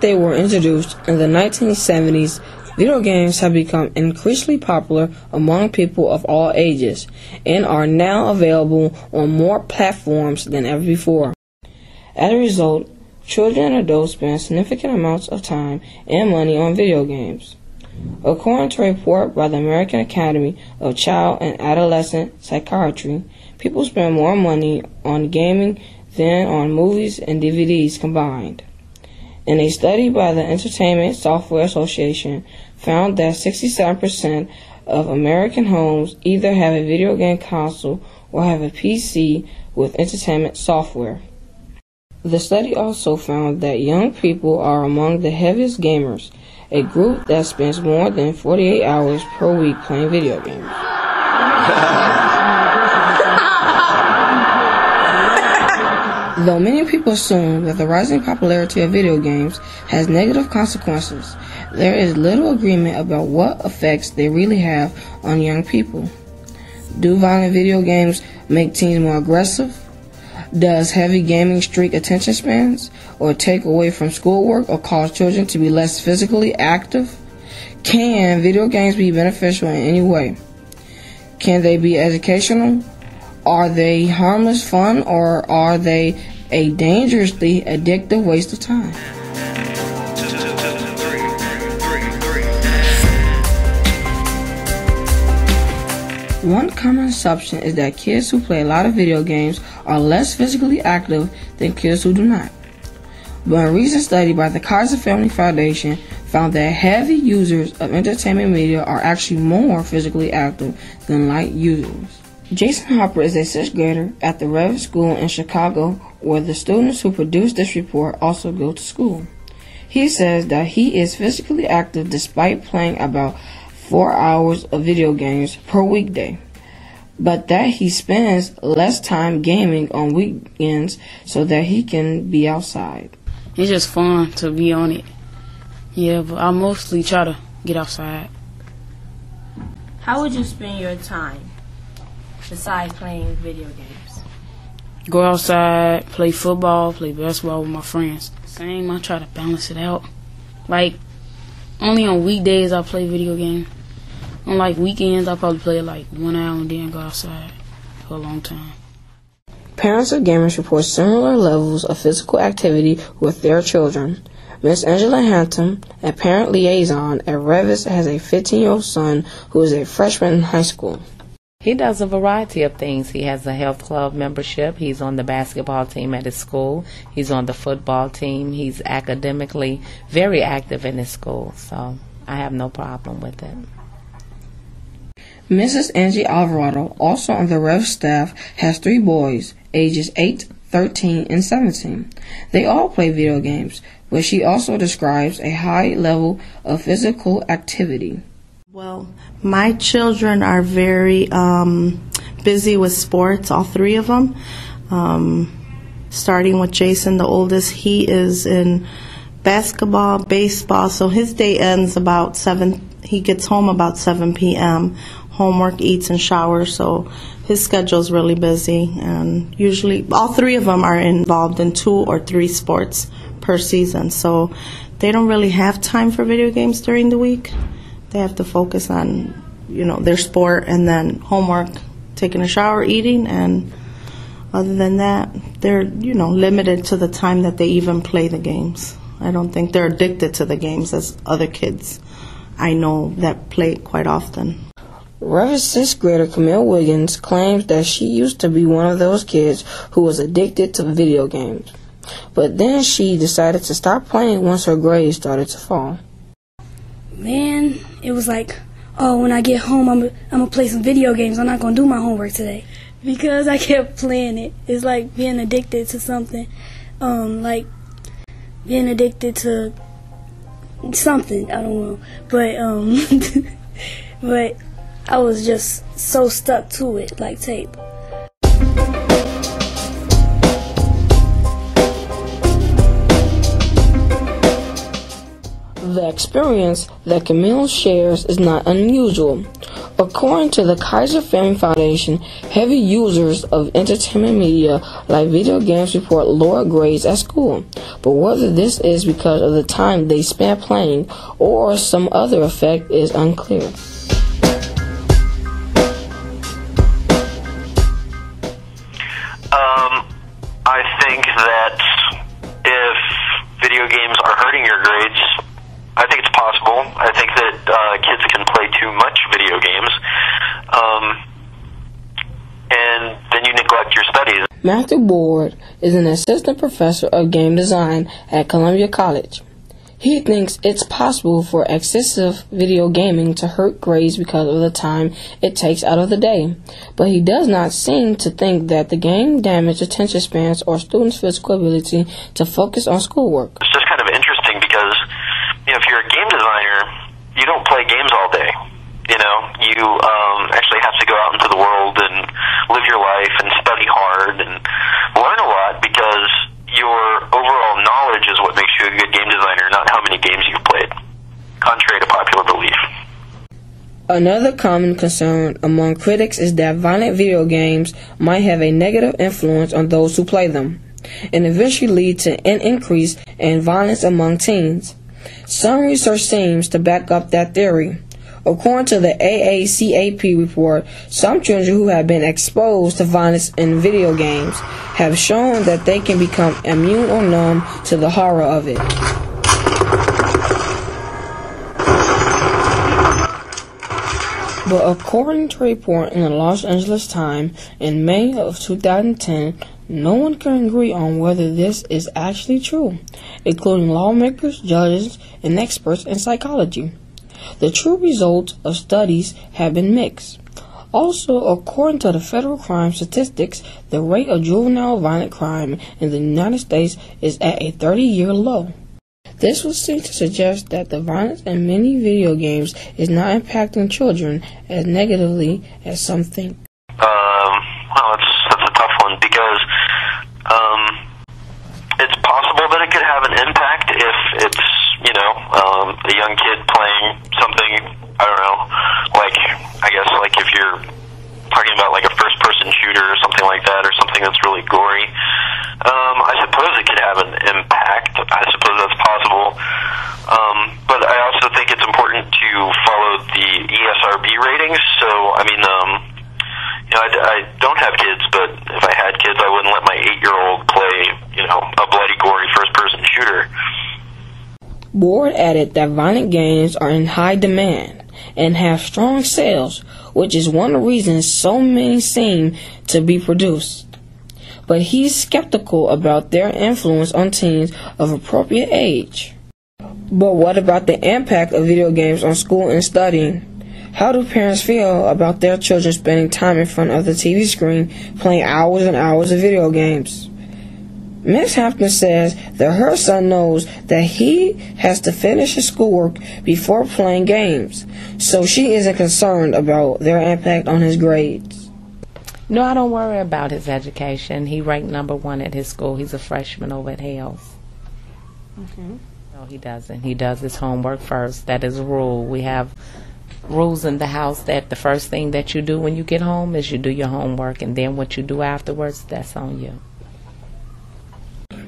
they were introduced in the 1970s, video games have become increasingly popular among people of all ages and are now available on more platforms than ever before. As a result, children and adults spend significant amounts of time and money on video games. According to a report by the American Academy of Child and Adolescent Psychiatry, people spend more money on gaming than on movies and DVDs combined. And a study by the Entertainment Software Association found that 67% of American homes either have a video game console or have a PC with entertainment software. The study also found that young people are among the heaviest gamers, a group that spends more than 48 hours per week playing video games. Though many people assume that the rising popularity of video games has negative consequences, there is little agreement about what effects they really have on young people. Do violent video games make teens more aggressive? Does heavy gaming streak attention spans, or take away from schoolwork, or cause children to be less physically active? Can video games be beneficial in any way? Can they be educational? Are they harmless fun, or are they a dangerously addictive waste of time? One common assumption is that kids who play a lot of video games are less physically active than kids who do not. But a recent study by the Kaiser Family Foundation found that heavy users of entertainment media are actually more physically active than light users. Jason Harper is a 6th grader at the Reavis School in Chicago, where the students who produced this report also go to school. He says that he is physically active despite playing about 4 hours of video games per weekday, but that he spends less time gaming on weekends so that he can be outside. It's just fun to be on it. Yeah, but I mostly try to get outside. How would you spend your time besides playing video games? Go outside, play football, play basketball with my friends. Same, I try to balance it out. Like, only on weekdays I play video games. On like weekends I probably play like 1 hour and then go outside for a long time. Parents of gamers report similar levels of physical activity with their children. Miss Angela Hampton, a parent liaison at Reavis, has a 15-year-old son who is a freshman in high school. He does a variety of things. He has a health club membership. He's on the basketball team at his school. He's on the football team. He's academically very active in his school, so I have no problem with it. Mrs. Angie Alvarado, also on the Rev staff, has 3 boys, ages 8, 13, and 17. They all play video games, but she also describes a high level of physical activity. Well, my children are very busy with sports, all 3 of them. Starting with Jason, the oldest, he is in basketball, baseball, so his day ends about 7. He gets home about 7 p.m. Homework, eats, and showers, so his schedule is really busy. And usually, all 3 of them are involved in 2 or 3 sports per season, so they don't really have time for video games during the week. They have to focus on, their sport and then homework, taking a shower, eating, and other than that, they're, limited to the time that they even play the games. I don't think they're addicted to the games as other kids I know that play quite often. Reavis 6th grader Camille Wiggins claims that she used to be one of those kids who was addicted to video games, but then she decided to stop playing once her grades started to fall. Man, it was like, oh, when I get home, I'm gonna play some video games. I'm not gonna do my homework today because I kept playing it. It's like being addicted to something, like being addicted to something. I don't know, but but I was just so stuck to it, like tape. The experience that Camille shares is not unusual. According to the Kaiser Family Foundation, heavy users of entertainment media like video games report lower grades at school. But whether this is because of the time they spend playing or some other effect is unclear. I think that if video games are hurting your grades, I think it's possible. I think that kids can play too much video games, and then you neglect your studies. Matthew Board is an assistant professor of game design at Columbia College. He thinks it's possible for excessive video gaming to hurt grades because of the time it takes out of the day, but he does not seem to think that the game damage attention spans or students' physical ability to focus on schoolwork. It's just kind of interesting because, if you're a game designer, you don't play games all day. You actually have to go out into the world and live your life and study hard and learn a lot, because your overall knowledge is what makes you a good game designer, not how many games you've played, contrary to popular belief. Another common concern among critics is that violent video games might have a negative influence on those who play them, and eventually lead to an increase in violence among teens. Some research seems to back up that theory. According to the AACAP report, some children who have been exposed to violence in video games have shown that they can become immune or numb to the horror of it. But according to a report in the Los Angeles Times in May of 2010, no one can agree on whether this is actually true, including lawmakers, judges, and experts in psychology. The true results of studies have been mixed. Also, according to the federal crime statistics, the rate of juvenile violent crime in the United States is at a 30-year low. This would seem to suggest that the violence in many video games is not impacting children as negatively as some think. Well, that's a tough one, because it's possible that it could have an impact if it's, a young kid playing something, I don't know, like if you're talking about like a first-person shooter or something like that, or something that's really gory. I suppose it could have an impact. I suppose that's possible. But I also think it's important to follow the ESRB ratings. So, I don't have kids, but if I had kids, I wouldn't let my 8-year-old play, a bloody, gory first-person shooter. Board added that violent games are in high demand and have strong sales, which is one of the reasons so many seem to be produced. But he's skeptical about their influence on teens of appropriate age. But what about the impact of video games on school and studying? How do parents feel about their children spending time in front of the TV screen playing hours and hours of video games? Ms. Hampton says that her son knows that he has to finish his schoolwork before playing games, so she isn't concerned about their impact on his grades. No, I don't worry about his education. He ranked #1 at his school. He's a freshman over at Hales. Okay. No, he doesn't. He does his homework first. That is a rule. We have rules in the house that the first thing that you do when you get home is you do your homework, and then what you do afterwards, that's on you.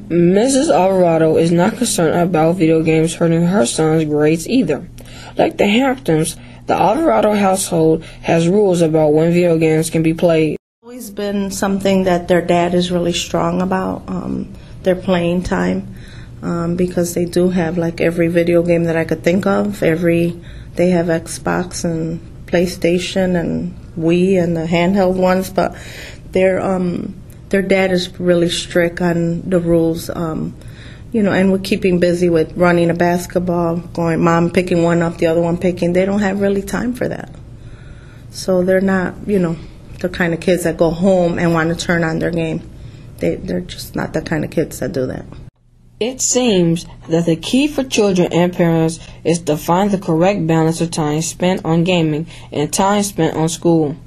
Mrs. Alvarado is not concerned about video games hurting her son's grades either. Like the Hamptons, the Alvarado household has rules about when video games can be played. It's always been something that their dad is really strong about, their playing time, because they do have like every video game that I could think of. They have Xbox and PlayStation and Wii and the handheld ones, but their dad is really strict on the rules, and we're keeping busy with running a basketball, going, mom picking one up, the other one picking. They don't have really time for that. So they're not, the kind of kids that go home and want to turn on their game. They're just not the kind of kids that do that. It seems that the key for children and parents is to find the correct balance of time spent on gaming and time spent on school.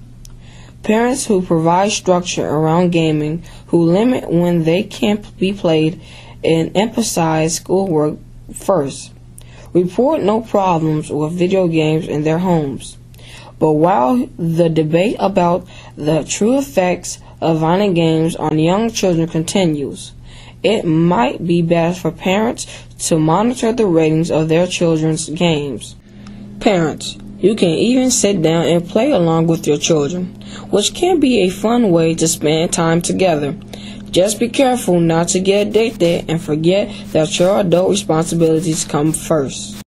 Parents who provide structure around gaming, who limit when they can't be played, and emphasize schoolwork first, report no problems with video games in their homes. But while the debate about the true effects of violent games on young children continues, it might be best for parents to monitor the ratings of their children's games. Parents, you can even sit down and play along with your children, which can be a fun way to spend time together. Just be careful not to get addicted and forget that your adult responsibilities come first.